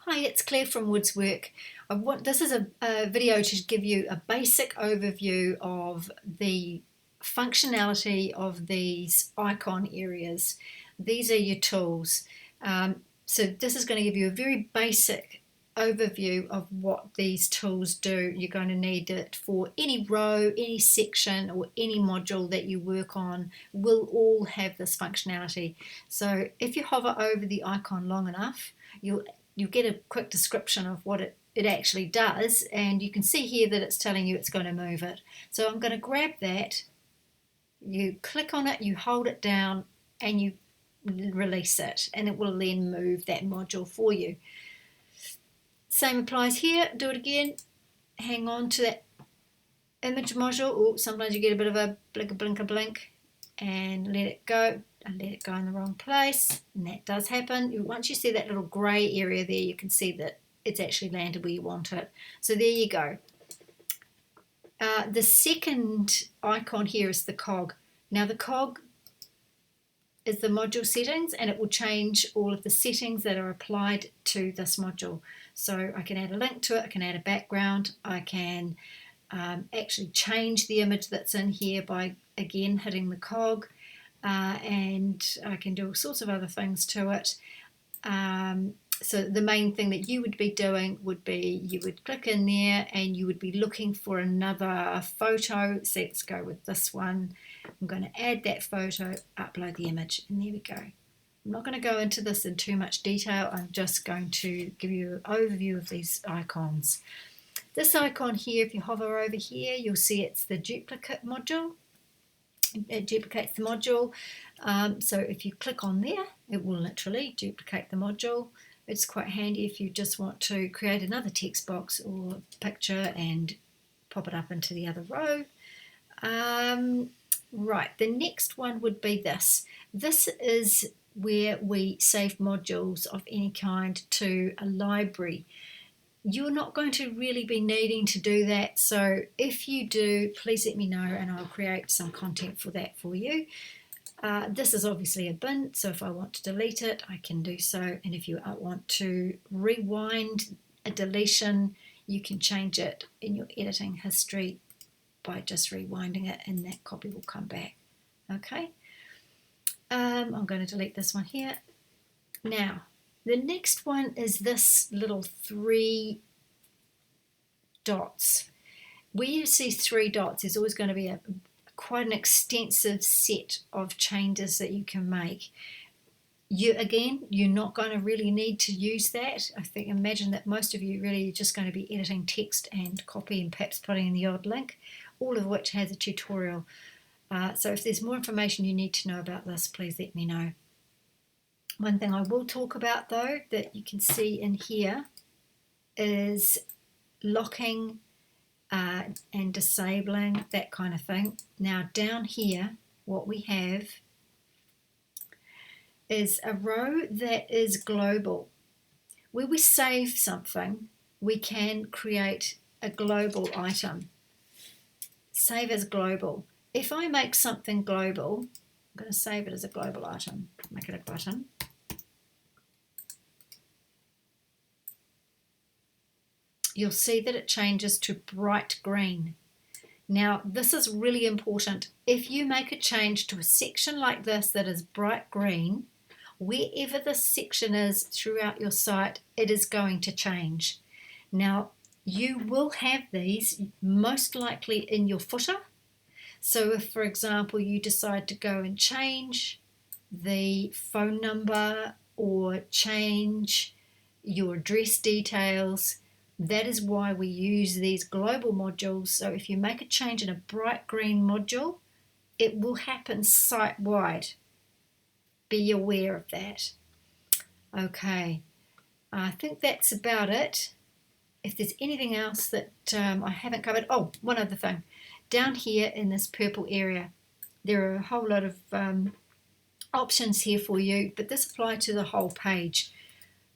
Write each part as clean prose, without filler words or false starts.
Hi, it's Claire from Woodswork. This is a video to give you a basic overview of the functionality of these icon areas. These are your tools. So this is going to give you a very basic overview of what these tools do. You're going to need it for any row, any section, or any module that you work on will all have this functionality. So if you hover over the icon long enough, you get a quick description of what it actually does, and you can see here that it's telling you it's going to move it. So I'm going to grab that, you click on it, you hold it down, and you release it, and it will then move that module for you. Same applies here. Do it again, hang on to that image module. Oh, sometimes you get a bit of a blink, and let it go. And let it go in the wrong place, and that does happen. Once you see that little grey area there, you can see that it's actually landed where you want it. So there you go. The second icon here is the cog. Now the cog is the module settings, and it will change all of the settings that are applied to this module. So I can add a link to it, I can add a background, I can actually change the image that's in here by again hitting the cog. And I can do all sorts of other things to it. So the main thing that you would be doing would be you would click in there and you would be looking for another photo. So let's go with this one. I'm going to add that photo, upload the image, and there we go. I'm not going to go into this in too much detail. I'm just going to give you an overview of these icons. This icon here, if you hover over here, you'll see it's the duplicate module. It duplicates the module, so if you click on there, it will literally duplicate the module. It's quite handy if you just want to create another text box or picture and pop it up into the other row. Right, the next one would be this. This is where we save modules of any kind to a library. You're not going to really be needing to do that, so if you do, please let me know and I'll create some content for that for you. This is obviously a bin, so if I want to delete it, I can do so, and if you want to rewind a deletion, you can change it in your editing history by just rewinding it, and that copy will come back. Okay, I'm going to delete this one here. Now, the next one is this little 3 dots. Where you see 3 dots, there's always going to be quite an extensive set of changes that you can make. You're not going to really need to use that. Imagine that most of you really are just going to be editing text and copy and perhaps putting in the odd link, all of which has a tutorial. So if there's more information you need to know about this, please let me know. One thing I will talk about though that you can see in here is locking and disabling, that kind of thing. Now down here what we have is a row that is global. Where we save something, we can create a global item. Save as global. If I make something global, I'm going to save it as a global item, make it a button. You'll see that it changes to bright green. Now, this is really important. If you make a change to a section like this that is bright green, wherever this section is throughout your site, it is going to change. Now, you will have these most likely in your footer. So if, for example, you decide to go and change the phone number or change your address details, that is why we use these global modules. So if you make a change in a bright green module, it will happen site-wide. Be aware of that. Okay, I think that's about it. If there's anything else that I haven't covered, oh, one other thing. Down here in this purple area, there are a whole lot of options here for you, but this applies to the whole page.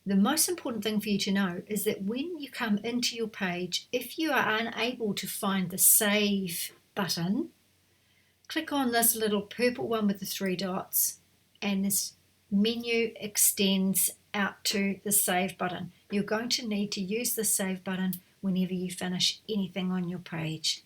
The most important thing for you to know is that when you come into your page, if you are unable to find the Save button, click on this little purple one with the 3 dots, and this menu extends out to the Save button. you're going to need to use the save button whenever you finish anything on your page.